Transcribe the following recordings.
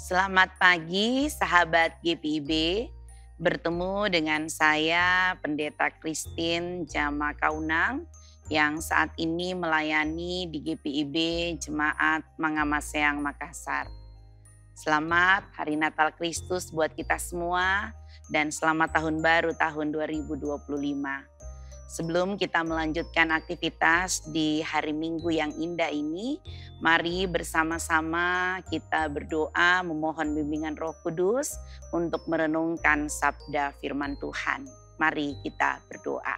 Selamat pagi sahabat GPIB, bertemu dengan saya Pendeta Christine Jama Kaunang yang saat ini melayani di GPIB Jemaat Mangamaseang Makassar. Selamat Hari Natal Kristus buat kita semua dan selamat Tahun Baru tahun 2025. Sebelum kita melanjutkan aktivitas di hari Minggu yang indah ini, mari bersama-sama kita berdoa memohon bimbingan Roh Kudus untuk merenungkan sabda firman Tuhan. Mari kita berdoa.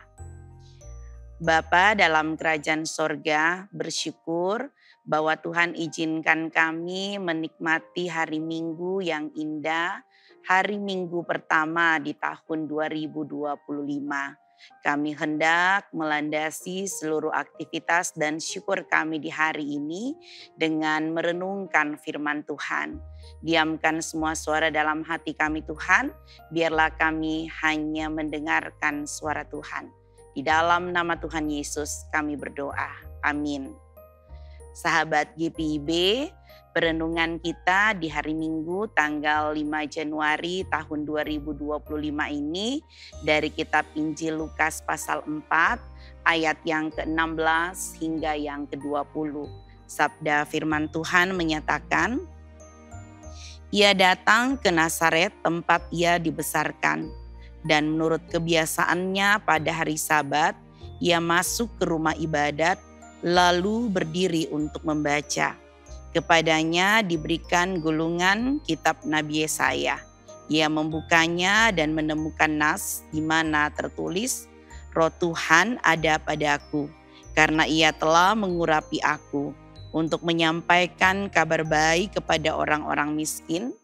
Bapa dalam kerajaan sorga, bersyukur bahwa Tuhan izinkan kami menikmati hari Minggu yang indah, hari Minggu pertama di tahun 2025. Kami hendak melandasi seluruh aktivitas dan syukur kami di hari ini dengan merenungkan firman Tuhan. Diamkan semua suara dalam hati kami Tuhan, biarlah kami hanya mendengarkan suara Tuhan. Di dalam nama Tuhan Yesus kami berdoa. Amin. Sahabat GPIB, perenungan kita di hari Minggu tanggal 5 Januari tahun 2025 ini dari kitab Injil Lukas pasal 4 ayat yang ke-16 hingga yang ke-20. Sabda firman Tuhan menyatakan, "Ia datang ke Nazaret tempat ia dibesarkan, dan menurut kebiasaannya pada hari Sabat, ia masuk ke rumah ibadat lalu berdiri untuk membaca. Kepadanya diberikan gulungan kitab Nabi Yesaya. Ia membukanya dan menemukan nas di mana tertulis, Roh Tuhan ada padaku, karena ia telah mengurapi aku untuk menyampaikan kabar baik kepada orang-orang miskin.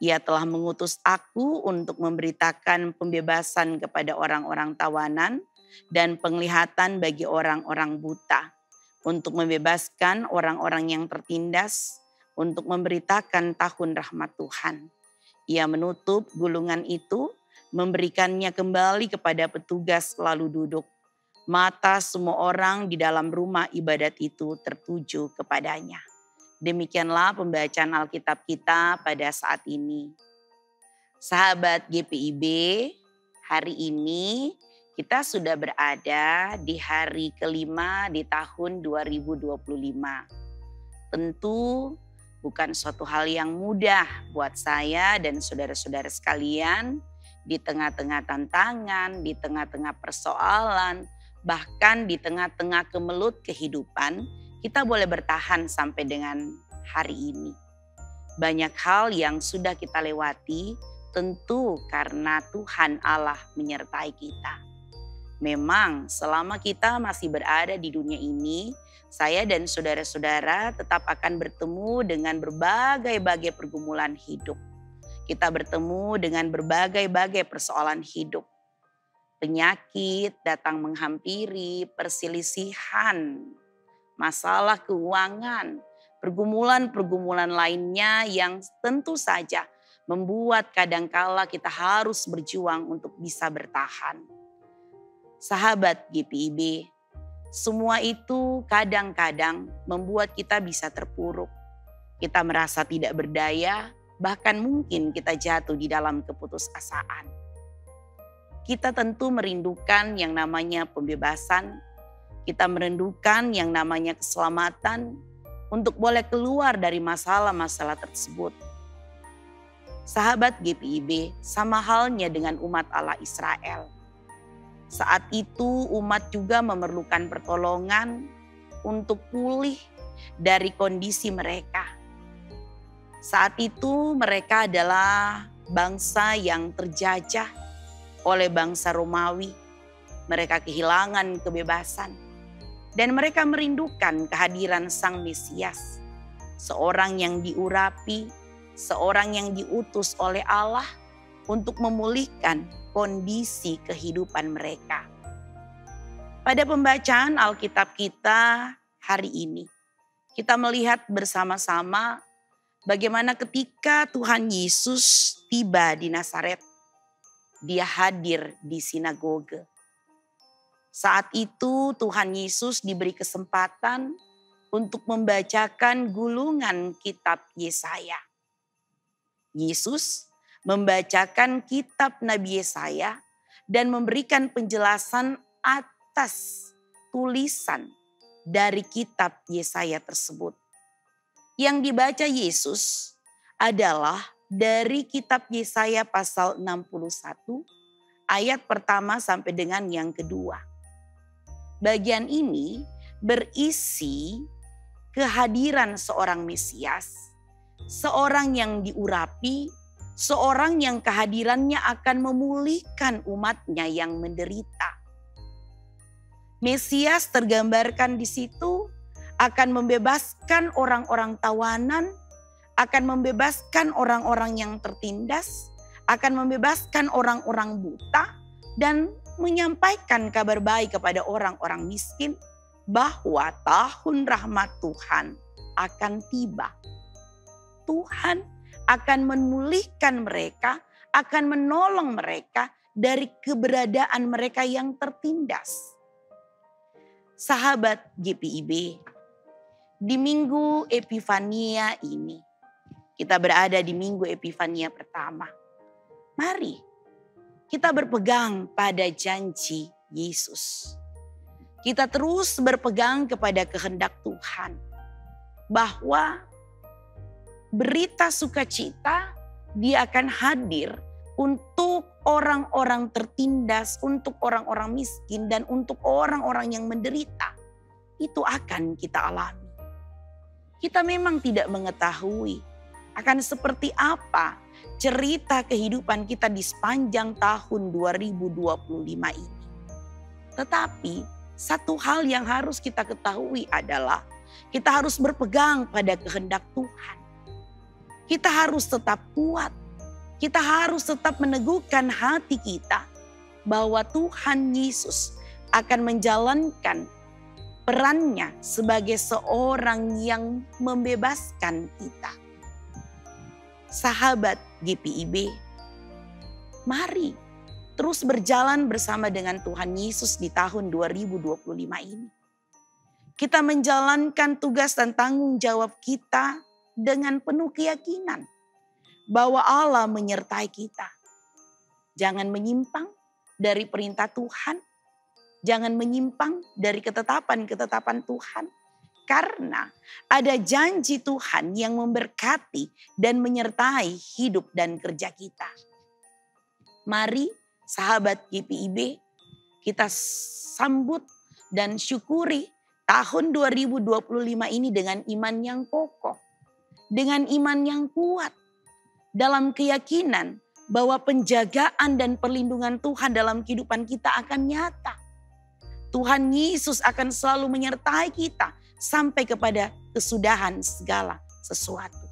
Ia telah mengutus aku untuk memberitakan pembebasan kepada orang-orang tawanan dan penglihatan bagi orang-orang buta, untuk membebaskan orang-orang yang tertindas, untuk memberitakan tahun rahmat Tuhan." Ia menutup gulungan itu, memberikannya kembali kepada petugas lalu duduk. Mata semua orang di dalam rumah ibadat itu tertuju kepadanya. Demikianlah pembacaan Alkitab kita pada saat ini. Sahabat GPIB, hari ini kita sudah berada di hari kelima di tahun 2025. Tentu bukan suatu hal yang mudah buat saya dan saudara-saudara sekalian di tengah-tengah tantangan, di tengah-tengah persoalan, bahkan di tengah-tengah kemelut kehidupan, kita boleh bertahan sampai dengan hari ini. Banyak hal yang sudah kita lewati tentu karena Tuhan Allah menyertai kita. Memang selama kita masih berada di dunia ini, saya dan saudara-saudara tetap akan bertemu dengan berbagai-bagai pergumulan hidup. Kita bertemu dengan berbagai-bagai persoalan hidup. Penyakit datang menghampiri, perselisihan, masalah keuangan, pergumulan-pergumulan lainnya yang tentu saja membuat kadangkala kita harus berjuang untuk bisa bertahan. Sahabat GPIB, semua itu kadang-kadang membuat kita bisa terpuruk. Kita merasa tidak berdaya, bahkan mungkin kita jatuh di dalam keputusasaan. Kita tentu merindukan yang namanya pembebasan, kita merindukan yang namanya keselamatan untuk boleh keluar dari masalah-masalah tersebut. Sahabat GPIB, sama halnya dengan umat Allah Israel. Saat itu umat juga memerlukan pertolongan untuk pulih dari kondisi mereka. Saat itu mereka adalah bangsa yang terjajah oleh bangsa Romawi. Mereka kehilangan kebebasan dan mereka merindukan kehadiran Sang Mesias. Seorang yang diurapi, seorang yang diutus oleh Allah untuk memulihkan kondisi kehidupan mereka. Pada pembacaan Alkitab kita hari ini, kita melihat bersama-sama bagaimana ketika Tuhan Yesus tiba di Nazaret, dia hadir di sinagoge. Saat itu Tuhan Yesus diberi kesempatan untuk membacakan gulungan kitab Yesaya. Yesus membacakan kitab Nabi Yesaya dan memberikan penjelasan atas tulisan dari kitab Yesaya tersebut. Yang dibaca Yesus adalah dari kitab Yesaya pasal 61 ayat pertama sampai dengan yang kedua. Bagian ini berisi kehadiran seorang Mesias, seorang yang diurapi, seorang yang kehadirannya akan memulihkan umatnya yang menderita. Mesias tergambarkan di situ akan membebaskan orang-orang tawanan, akan membebaskan orang-orang yang tertindas, akan membebaskan orang-orang buta, dan menyampaikan kabar baik kepada orang-orang miskin bahwa tahun rahmat Tuhan akan tiba. Tuhan akan memulihkan mereka, akan menolong mereka dari keberadaan mereka yang tertindas. Sahabat GPIB, di Minggu Epifania ini, kita berada di Minggu Epifania pertama. Mari kita berpegang pada janji Yesus. Kita terus berpegang kepada kehendak Tuhan. Bahwa berita sukacita Dia akan hadir untuk orang-orang tertindas, untuk orang-orang miskin, dan untuk orang-orang yang menderita. Itu akan kita alami. Kita memang tidak mengetahui akan seperti apa cerita kehidupan kita di sepanjang tahun 2025 ini. Tetapi satu hal yang harus kita ketahui adalah kita harus berpegang pada kehendak Tuhan. Kita harus tetap kuat. Kita harus tetap meneguhkan hati kita bahwa Tuhan Yesus akan menjalankan perannya sebagai seorang yang membebaskan kita. Sahabat GPIB, mari terus berjalan bersama dengan Tuhan Yesus di tahun 2025 ini. Kita menjalankan tugas dan tanggung jawab kita dengan penuh keyakinan bahwa Allah menyertai kita. Jangan menyimpang dari perintah Tuhan. Jangan menyimpang dari ketetapan-ketetapan Tuhan. Karena ada janji Tuhan yang memberkati dan menyertai hidup dan kerja kita. Mari sahabat GPIB, kita sambut dan syukuri tahun 2025 ini dengan iman yang kokoh. Dengan iman yang kuat. Dalam keyakinan bahwa penjagaan dan perlindungan Tuhan dalam kehidupan kita akan nyata. Tuhan Yesus akan selalu menyertai kita sampai kepada kesudahan segala sesuatu.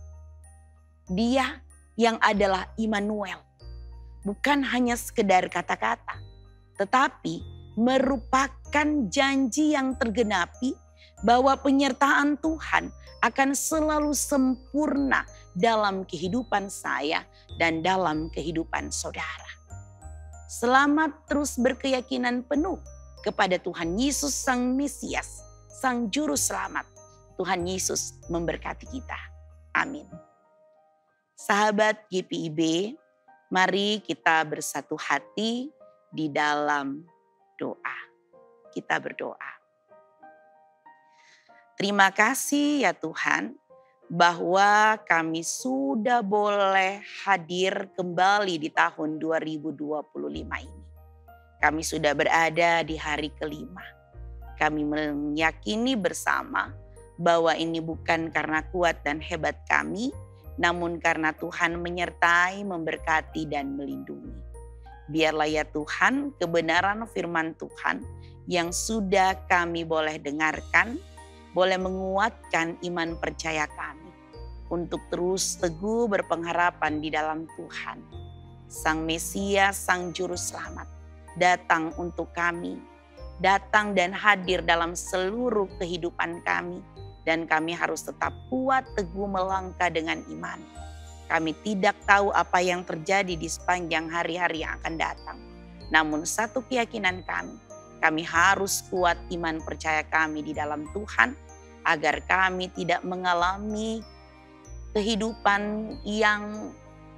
Dia yang adalah Immanuel. Bukan hanya sekedar kata-kata, tetapi merupakan janji yang tergenapi bahwa penyertaan Tuhan akan selalu sempurna dalam kehidupan saya dan dalam kehidupan saudara. Selamat terus berkeyakinan penuh kepada Tuhan Yesus Sang Mesias, Sang Juru Selamat. Tuhan Yesus memberkati kita. Amin. Sahabat GPIB, mari kita bersatu hati di dalam doa. Kita berdoa. Terima kasih ya Tuhan bahwa kami sudah boleh hadir kembali di tahun 2025 ini. Kami sudah berada di hari kelima. Kami meyakini bersama bahwa ini bukan karena kuat dan hebat kami, namun karena Tuhan menyertai, memberkati, dan melindungi. Biarlah ya Tuhan kebenaran firman Tuhan yang sudah kami boleh dengarkan, boleh menguatkan iman percaya kami untuk terus teguh berpengharapan di dalam Tuhan. Sang Mesias, Sang Juru Selamat datang untuk kami, datang dan hadir dalam seluruh kehidupan kami. Dan kami harus tetap kuat teguh melangkah dengan iman. Kami tidak tahu apa yang terjadi di sepanjang hari-hari yang akan datang. Namun satu keyakinan kami harus kuat iman percaya kami di dalam Tuhan. Agar kami tidak mengalami kehidupan yang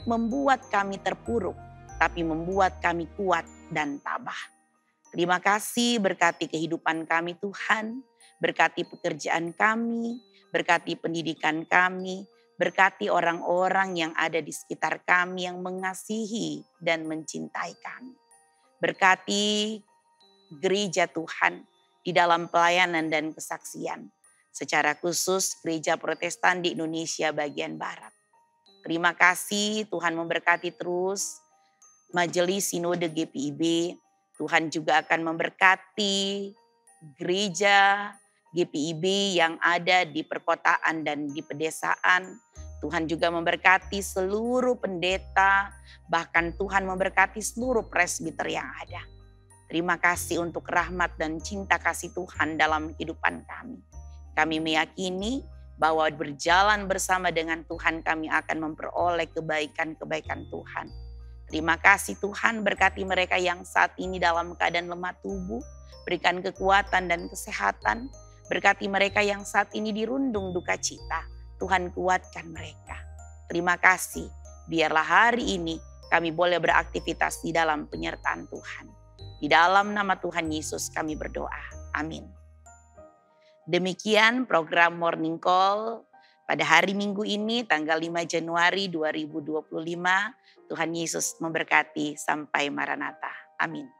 membuat kami terpuruk, tapi membuat kami kuat dan tabah. Terima kasih, berkati kehidupan kami Tuhan, berkati pekerjaan kami, berkati pendidikan kami, berkati orang-orang yang ada di sekitar kami yang mengasihi dan mencintai kami. Berkati gereja Tuhan di dalam pelayanan dan kesaksian. Secara khusus gereja Protestan di Indonesia bagian Barat. Terima kasih, Tuhan memberkati terus Majelis Sinode GPIB. Tuhan juga akan memberkati gereja GPIB yang ada di perkotaan dan di pedesaan. Tuhan juga memberkati seluruh pendeta, bahkan Tuhan memberkati seluruh presbiter yang ada. Terima kasih untuk rahmat dan cinta kasih Tuhan dalam kehidupan kami. Kami meyakini bahwa berjalan bersama dengan Tuhan kami akan memperoleh kebaikan-kebaikan Tuhan. Terima kasih Tuhan, berkati mereka yang saat ini dalam keadaan lemah tubuh, berikan kekuatan dan kesehatan. Berkati mereka yang saat ini dirundung duka cita, Tuhan kuatkan mereka. Terima kasih, biarlah hari ini kami boleh beraktivitas di dalam penyertaan Tuhan. Di dalam nama Tuhan Yesus kami berdoa, amin. Demikian program Morning Call pada hari Minggu ini tanggal 5 Januari 2025. Tuhan Yesus memberkati, sampai Maranatha. Amin.